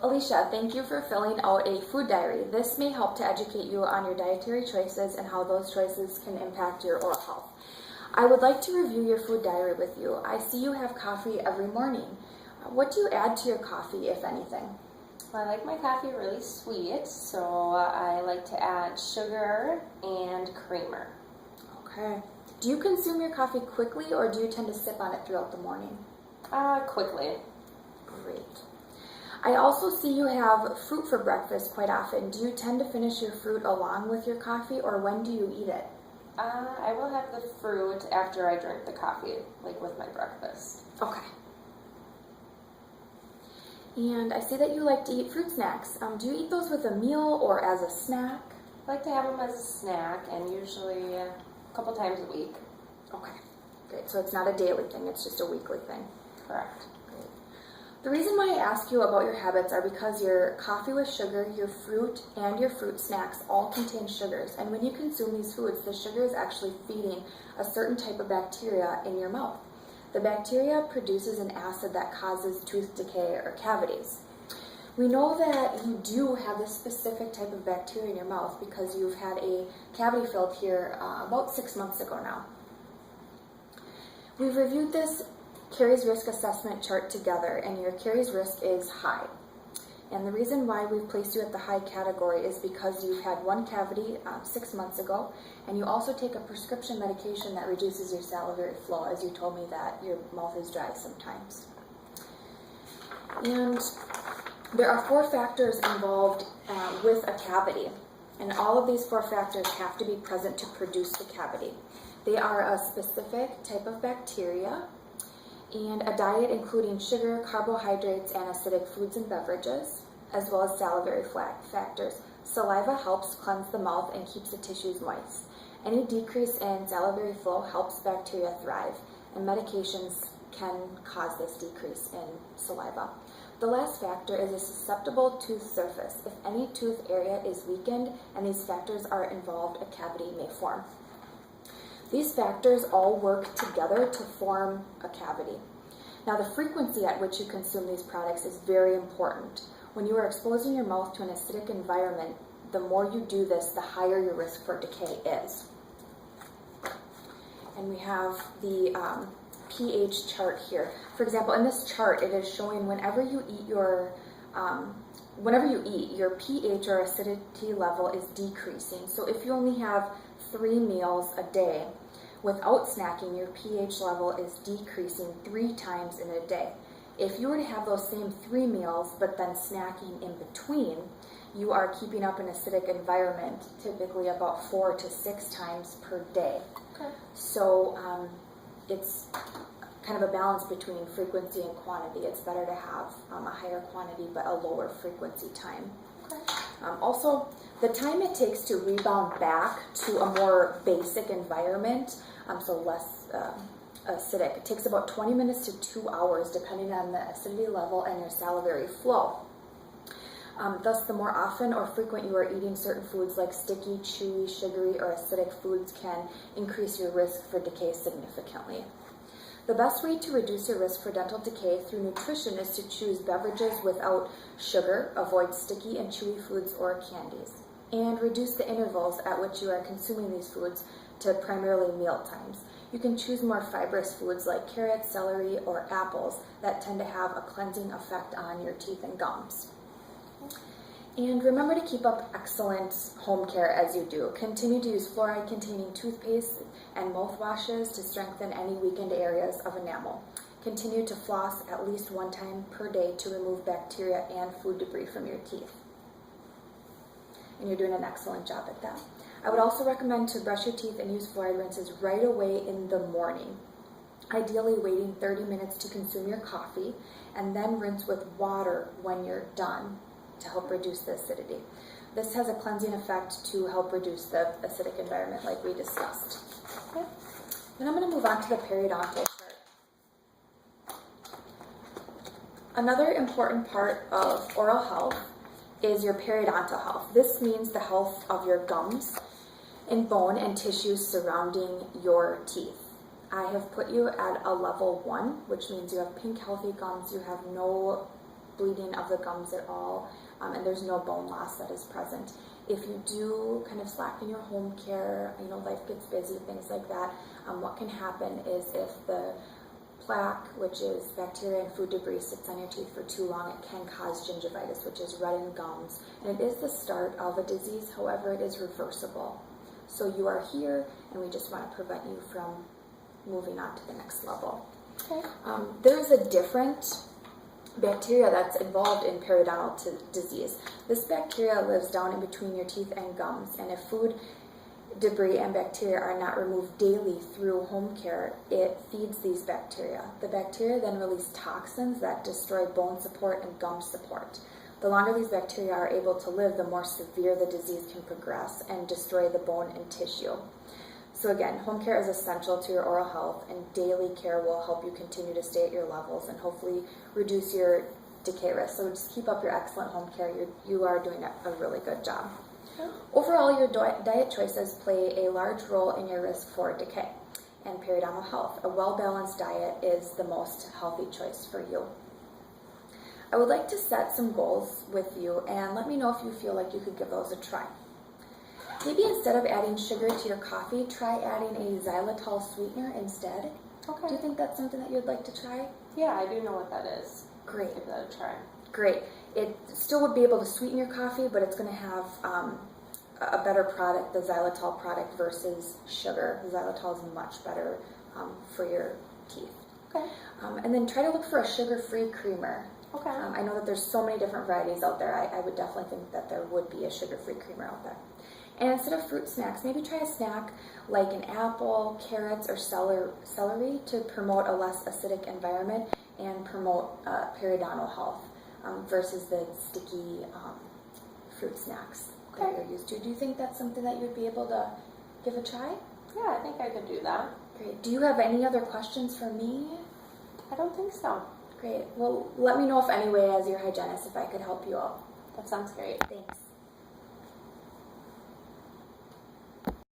Alicia, thank you for filling out a food diary. This may help to educate you on your dietary choices and how those choices can impact your oral health. I would like to review your food diary with you. I see you have coffee every morning. What do you add to your coffee, if anything? Well, I like my coffee really sweet, so I like to add sugar and creamer. Okay. Do you consume your coffee quickly or do you tend to sip on it throughout the morning? Quickly. Great. I also see you have fruit for breakfast quite often. Do you tend to finish your fruit along with your coffee, or when do you eat it? I will have the fruit after I drink the coffee, like with my breakfast. Okay. And I see that you like to eat fruit snacks. Do you eat those with a meal or as a snack? I like to have them as a snack, and usually a couple times a week. Okay, great. So it's not a daily thing, it's just a weekly thing. Correct. The reason why I ask you about your habits are because your coffee with sugar, your fruit, and your fruit snacks all contain sugars. And when you consume these foods, the sugar is actually feeding a certain type of bacteria in your mouth. The bacteria produces an acid that causes tooth decay or cavities. We know that you do have this specific type of bacteria in your mouth because you've had a cavity filled here about 6 months ago now. We've reviewed this caries risk assessment chart together, and your caries risk is high. And the reason why we've placed you at the high category is because you've had one cavity 6 months ago, and you also take a prescription medication that reduces your salivary flow, as you told me that your mouth is dry sometimes. And there are 4 factors involved with a cavity, and all of these 4 factors have to be present to produce the cavity. They are a specific type of bacteria, and a diet including sugar, carbohydrates, and acidic foods and beverages, as well as salivary factors. Saliva helps cleanse the mouth and keeps the tissues moist. Any decrease in salivary flow helps bacteria thrive, and medications can cause this decrease in saliva. The last factor is a susceptible tooth surface. If any tooth area is weakened and these factors are involved, a cavity may form. These factors all work together to form a cavity. Now, the frequency at which you consume these products is very important. When you are exposing your mouth to an acidic environment, the more you do this, the higher your risk for decay is. And we have the pH chart here. For example, in this chart, it is showing whenever you eat, your pH or acidity level is decreasing. So if you only have 3 meals a day, without snacking, your pH level is decreasing 3 times in a day. If you were to have those same 3 meals, but then snacking in between, you are keeping up an acidic environment, typically about 4 to 6 times per day. Okay. So it's kind of a balance between frequency and quantity. It's better to have a higher quantity but a lower frequency time. Okay. Also, the time it takes to rebound back to a more basic environment, so less acidic, it takes about 20 minutes to 2 hours depending on the acidity level and your salivary flow. Thus, the more often or frequent you are eating certain foods like sticky, chewy, sugary, or acidic foods can increase your risk for decay significantly. The best way to reduce your risk for dental decay through nutrition is to choose beverages without sugar, avoid sticky and chewy foods or candies, and reduce the intervals at which you are consuming these foods to primarily meal times. You can choose more fibrous foods like carrots, celery, or apples that tend to have a cleansing effect on your teeth and gums. And remember to keep up excellent home care as you do. Continue to use fluoride-containing toothpaste and mouthwashes to strengthen any weakened areas of enamel. Continue to floss at least 1 time per day to remove bacteria and food debris from your teeth. And you're doing an excellent job at that. I would also recommend to brush your teeth and use fluoride rinses right away in the morning. Ideally waiting 30 minutes to consume your coffee, and then rinse with water when you're done to help reduce the acidity. This has a cleansing effect to help reduce the acidic environment like we discussed. Okay. Then I'm going to move on to the periodontal chart. Another important part of oral health is your periodontal health. This means the health of your gums and bone and tissues surrounding your teeth. I have put you at a level 1, which means you have pink healthy gums, you have no bleeding of the gums at all, and there's no bone loss that is present. If you do kind of slacken your home care, life gets busy, things like that, what can happen is if the plaque, which is bacteria and food debris, sits on your teeth for too long, it can cause gingivitis, which is reddened gums. And it is the start of a disease, however, it is reversible. So you are here, and we just want to prevent you from moving on to the next level. Okay. There's a different bacteria that's involved in periodontal disease. This bacteria lives down in between your teeth and gums, and if food debris and bacteria are not removed daily through home care, it feeds these bacteria. The bacteria then release toxins that destroy bone support and gum support. The longer these bacteria are able to live, the more severe the disease can progress and destroy the bone and tissue. So again, home care is essential to your oral health, and daily care will help you continue to stay at your levels and hopefully reduce your decay risk. So just keep up your excellent home care. You are doing a really good job. Overall, your diet choices play a large role in your risk for decay and periodontal health. A well-balanced diet is the most healthy choice for you. I would like to set some goals with you, and let me know if you feel like you could give those a try. Maybe instead of adding sugar to your coffee, try adding a xylitol sweetener instead. Okay. Do you think that's something that you'd like to try? Yeah, I do know what that is. Great. Give that a try. Great. It still would be able to sweeten your coffee, but it's going to have a better product, the xylitol product, versus sugar. The xylitol is much better for your teeth. Okay. And then try to look for a sugar-free creamer. Okay. I know that there's so many different varieties out there. I would definitely think that there would be a sugar-free creamer out there. And instead of fruit snacks, maybe try a snack like an apple, carrots, or celery to promote a less acidic environment and promote periodontal health versus the sticky fruit snacks that you're used to. Do you think that's something that you'd be able to give a try? Yeah, I think I could do that. Great. Do you have any other questions for me? I don't think so. Great. Well, let me know if anyway, as your hygienist, if I could help you out. That sounds great. Thanks.